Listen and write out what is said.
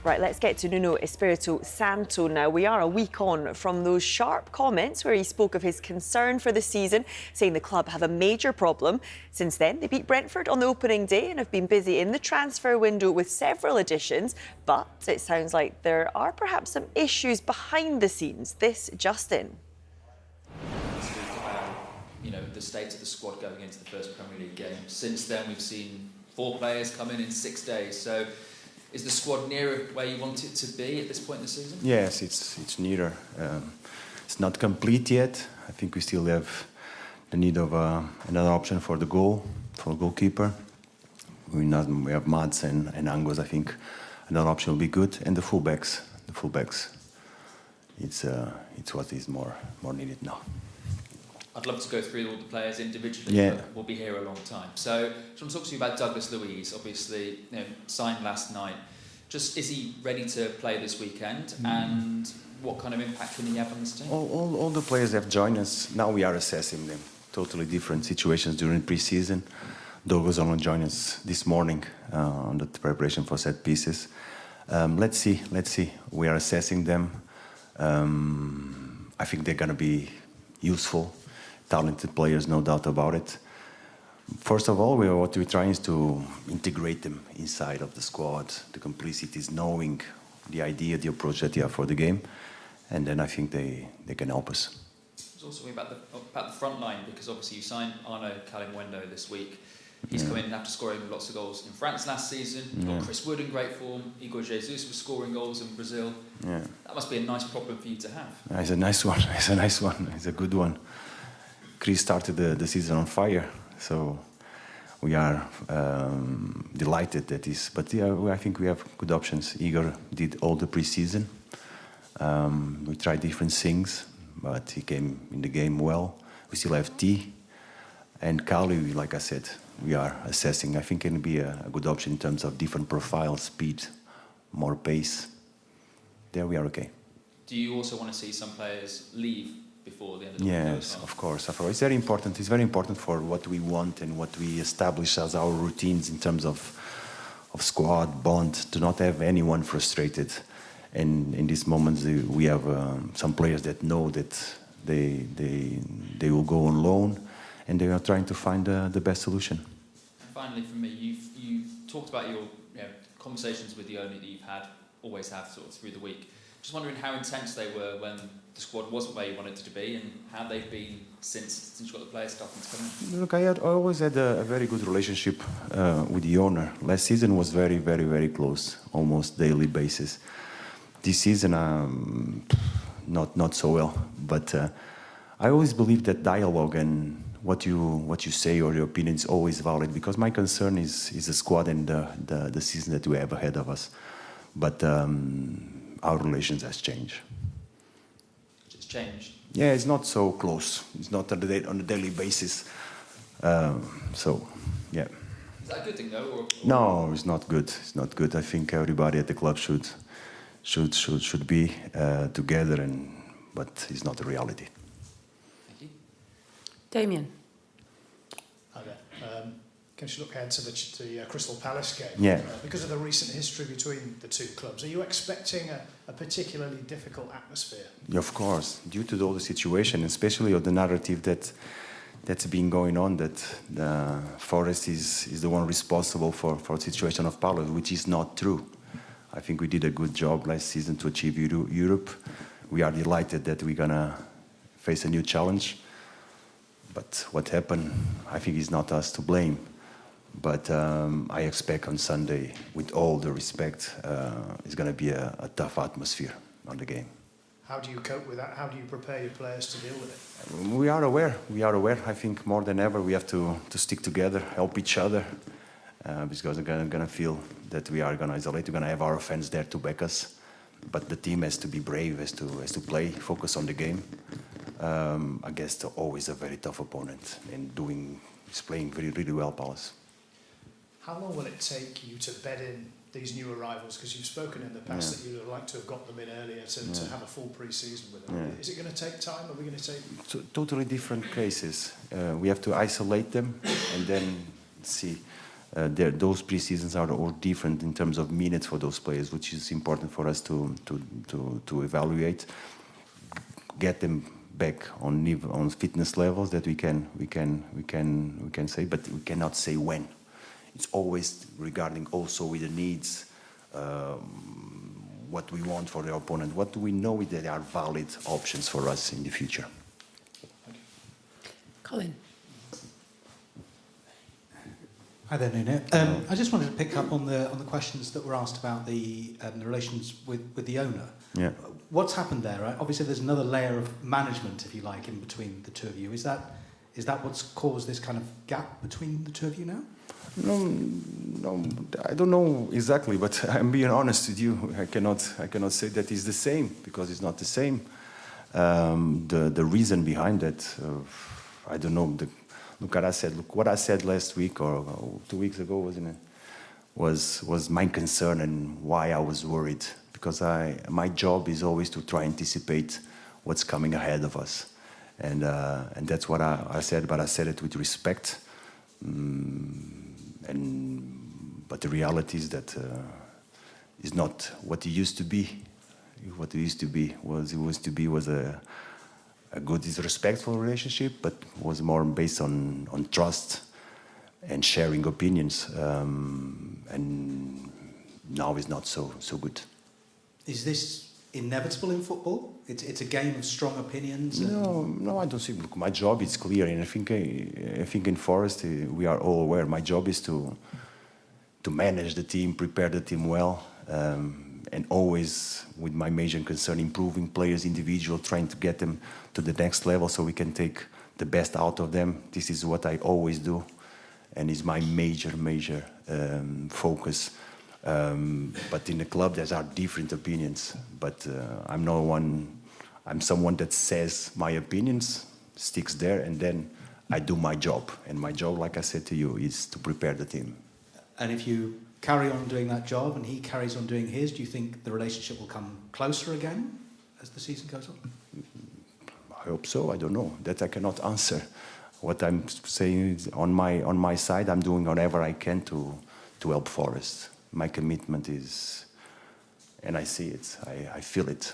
Right, let's get to Nuno Espirito Santo now. We are a week on from those sharp comments where he spoke of his concern for the season, saying the club have a major problem. Since then, they beat Brentford on the opening day and have been busy in the transfer window with several additions. But it sounds like there are perhaps some issues behind the scenes. This just in. The state of the squad going into the first Premier League game. Since then, we've seen 4 players come in 6 days. So, is the squad nearer where you want it to be at this point in the season? Yes, it's nearer. It's not complete yet. I think we still have the need of another option for the goalkeeper. We have Mads and Angos. I think another option will be good, and the fullbacks. It's what is more needed now. I'd love to go through all the players individually, but we'll be here a long time. So, I want to talk to you about Douglas Luiz. Obviously, signed last night. Just, is he ready to play this weekend? And what kind of impact can he have on this team? All the players have joined us. Now we are assessing them. Totally different situations during pre-season. Douglas only joined us this morning on the preparation for set pieces. Let's see. We are assessing them. I think they're going to be useful. Talented players, no doubt about it. First of all, what we're trying is to integrate them inside of the squad. The complicity is knowing the idea, the approach that you have for the game, and then I think they can help us. It's also about the front line, because obviously you signed Arno Kalimwendo this week. He's come in after scoring lots of goals in France last season. You've got Chris Wood in great form. Igor Jesus was scoring goals in Brazil. Yeah. That must be a nice problem for you to have. It's a nice one. It's a good one. Chris started the season on fire, so we are delighted that is. But I think we have good options. Igor did all the pre-season. We tried different things, but he came in the game well. We still have T. And Kali, like I said, we are assessing. I think it can be a good option in terms of different profiles, speed, more pace. There we are okay. Do you also want to see some players leave before the end of the season? Yes, of course. It's very important. It's very important for what we want and what we establish as our routines in terms of squad bond, to not have anyone frustrated. And in these moments, we have some players that know that they will go on loan, and they are trying to find the best solution. And finally, from me, you've talked about your conversations with the owner that you've had, always have sort of through the week. Just wondering how intense they were when the squad wasn't where you wanted it to be, and how they've been since you got the players starting to come in. Look, I always had a very good relationship with the owner. Last season was very, very, very close, almost daily basis. This season, not so well. But I always believe that dialogue and what you say or your opinion is always valid, because my concern is the squad and the season that we have ahead of us. But our relations has changed. It's changed? Yeah, it's not so close. It's not on a daily basis. So, yeah. Is that a good thing, though? Or? No, it's not good. It's not good. I think everybody at the club should be together, but it's not a reality. Thank you. Damien. Hi there. Can you look ahead to the Crystal Palace game? Yeah. Because of the recent history between the two clubs, are you expecting a particularly difficult atmosphere? Yeah, of course, due to all the situation, especially of the narrative that's been going on, that the Forest is the one responsible for the situation of Palace, which is not true. I think we did a good job last season to achieve Europe. We are delighted that we're gonna face a new challenge. But what happened, I think, is not us to blame. But I expect on Sunday, with all the respect, it's going to be a tough atmosphere on the game. How do you cope with that? How do you prepare your players to deal with it? We are aware. I think more than ever we have to stick together, help each other, because we're going to feel that we are going to isolate. We're going to have our fans there to back us. But the team has to be brave, has to play, focus on the game. Against always a very tough opponent, and is playing really, really well, Palace. How long will it take you to bed in these new arrivals? Because you've spoken in the past that you would like to have got them in earlier to have a full pre-season with them. Yeah. Is it going to take time? Are we going to take... Totally different cases. We have to isolate them and then see. those pre-seasons are all different in terms of minutes for those players, which is important for us to evaluate, get them back on fitness levels that we can say, but we cannot say when. It's always regarding also with the needs, what we want for the opponent, what do we know that are valid options for us in the future. Colin. Hi there, Nuno. I just wanted to pick up on the questions that were asked about the relations with the owner. Yeah. What's happened there? Right? Obviously, there's another layer of management, if you like, in between the two of you. Is that what's caused this kind of gap between the two of you now? No, I don't know exactly, but I'm being honest with you. I cannot say that it's the same, because it's not the same. The reason behind that, I don't know. Look what I said last week or 2 weeks ago, wasn't it? Was my concern and why I was worried, because my job is always to try and anticipate what's coming ahead of us, and that's what I said. But I said it with respect. But the reality is that is not what it used to be. What it used to be was a good, respectful relationship, but was more based on trust and sharing opinions. And now it's not so good. Is this inevitable in football? It's a game of strong opinions. No, I don't think. Look, my job is clear, and I think in Forest we are all aware. My job is to manage the team, prepare the team well, and always with my major concern improving players individual, trying to get them to the next level so we can take the best out of them. This is what I always do, and is my major focus. But in the club, there are different opinions. But I'm someone that says my opinions, sticks there, and then I do my job. And my job, like I said to you, is to prepare the team. And if you carry on doing that job and he carries on doing his, do you think the relationship will come closer again as the season goes on? I hope so. I don't know. That I cannot answer. What I'm saying is on my side, I'm doing whatever I can to help Forest. My commitment is, and I see it, I feel it.